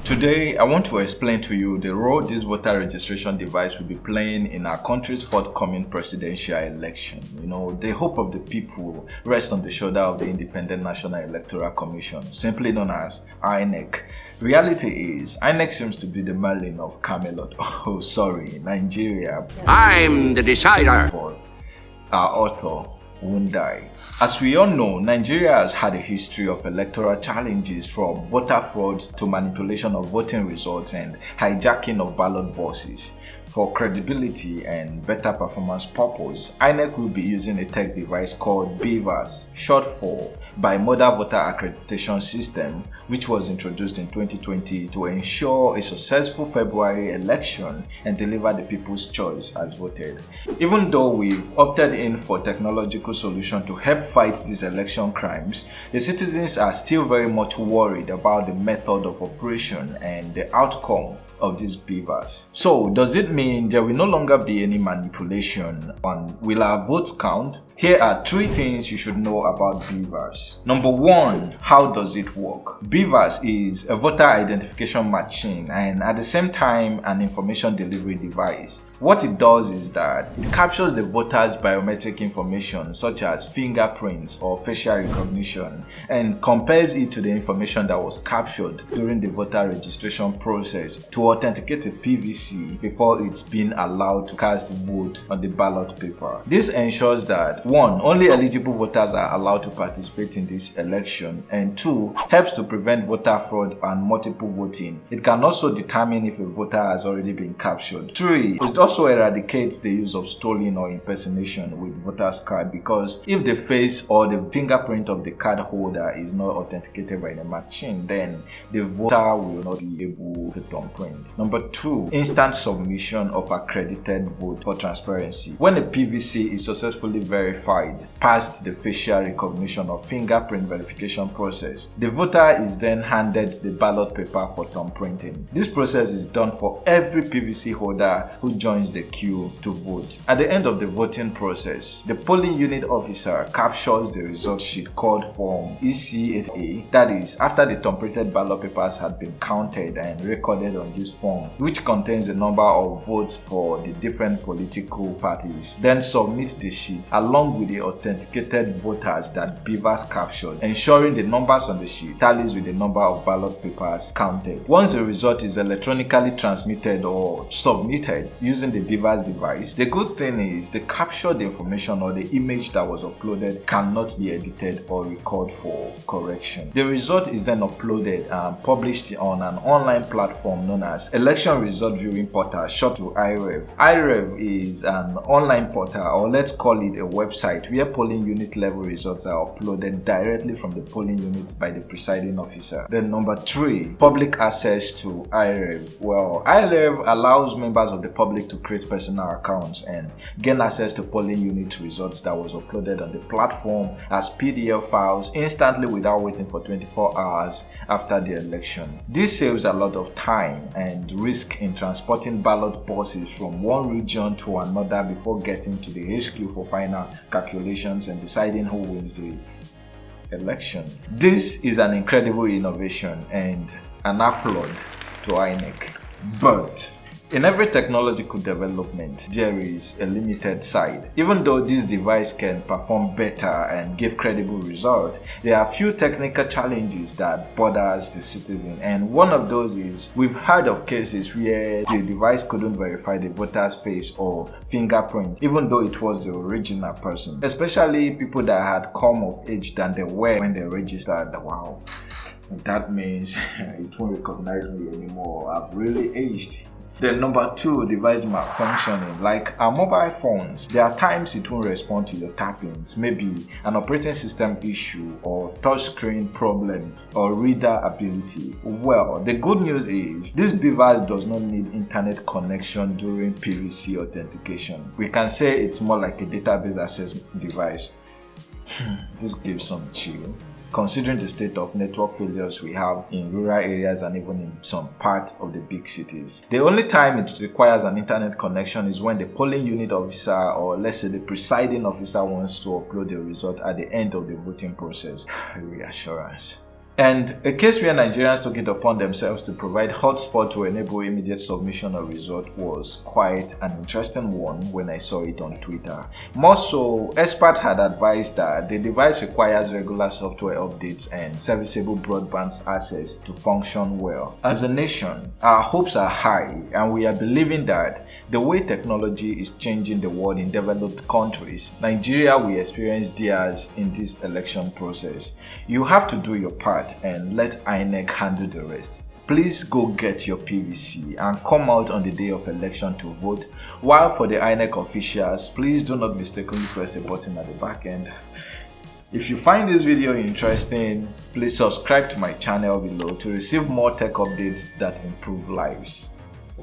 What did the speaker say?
Today, I want to explain to you the role this voter registration device will be playing in our country's forthcoming presidential election. The hope of the people rests on the shoulder of the Independent National Electoral Commission, simply known as INEC. Reality is, INEC seems to be the Merlin of Camelot. Nigeria. I'm the decider. Our author won't die. As we all know, Nigeria has had a history of electoral challenges, from voter fraud to manipulation of voting results and hijacking of ballot boxes. For credibility and better performance purpose, INEC will be using a tech device called BVAS, short for Bimodal Voter Accreditation System, which was introduced in 2020 to ensure a successful February election and deliver the people's choice as voted. Even though we've opted in for technological solution to help fight these election crimes, the citizens are still very much worried about the method of operation and the outcome of this BVAS. So, does it mean there will no longer be any manipulation on will our votes count? Here are 3 things you should know about BVAS. Number 1, how does it work? BVAS is a voter identification machine and at the same time an information delivery device. What it does is that it captures the voter's biometric information such as fingerprints or facial recognition and compares it to the information that was captured during the voter registration process to authenticate a PVC before it's been allowed to cast vote on the ballot paper. This ensures that 1. Only eligible voters are allowed to participate in this election, and 2. Helps to prevent voter fraud and multiple voting. It can also determine if a voter has already been captured. 3. It also eradicates the use of stolen or impersonation with voters card, because if the face or the fingerprint of the card holder is not authenticated by the machine, then the voter will not be able to thumbprint. Number 2, instant submission of accredited vote for transparency. When a PVC is successfully verified past the facial recognition or fingerprint verification process, the voter is then handed the ballot paper for thumbprinting. This process is done for every PVC holder who joins the queue to vote. At the end of the voting process, the polling unit officer captures the result sheet called Form EC8A, that is, after the thumbprinted ballot papers had been counted and recorded on this form, which contains the number of votes for the different political parties. Then submit the sheet along with the authenticated voters that BVAS captured, ensuring the numbers on the sheet tallies with the number of ballot papers counted. Once the result is electronically transmitted or submitted using the BVAS device, the good thing is the captured information or the image that was uploaded cannot be edited or recorded for correction. The result is then uploaded and published on an online platform known as Election Result Viewing Portal, short to IREV. IREV is an online portal, or let's call it a website, where polling unit level results are uploaded directly from the polling units by the presiding officer. Then number 3, public access to IREV. Well, IREV allows members of the public to create personal accounts and gain access to polling unit results that was uploaded on the platform as PDF files instantly without waiting for 24 hours after the election. This saves a lot of time and risk in transporting ballot boxes from one region to another before getting to the HQ for final calculations and deciding who wins the election. This is an incredible innovation and an applaud to INEC. But in every technological development, there is a limited side. Even though this device can perform better and give credible results, there are few technical challenges that bothers the citizen, and one of those is we've heard of cases where the device couldn't verify the voter's face or fingerprint even though it was the original person, especially people that had come of age than they were when they registered. Wow, that means it won't recognize me anymore. I've really aged. Then number 2, device malfunctioning. Like our mobile phones, there are times it won't respond to your tappings, maybe an operating system issue or touchscreen problem or reader ability. Well, the good news is this BVAS does not need internet connection during PVC authentication. We can say it's more like a database access device. This gives some chill, considering the state of network failures we have in rural areas and even in some parts of the big cities. The only time it requires an internet connection is when the polling unit officer, or let's say the presiding officer, wants to upload the result at the end of the voting process. Reassurance. And a case where Nigerians took it upon themselves to provide hotspot to enable immediate submission of result was quite an interesting one when I saw it on Twitter. More so, experts had advised that the device requires regular software updates and serviceable broadband access to function well. As a nation, our hopes are high and we are believing that the way technology is changing the world in developed countries, Nigeria will experience theirs in this election process. You have to do your part and let INEC handle the rest. Please go get your PVC and come out on the day of election to vote. While for the INEC officials, please do not mistakenly press a button at the back end. If you find this video interesting, please subscribe to my channel below to receive more tech updates that improve lives.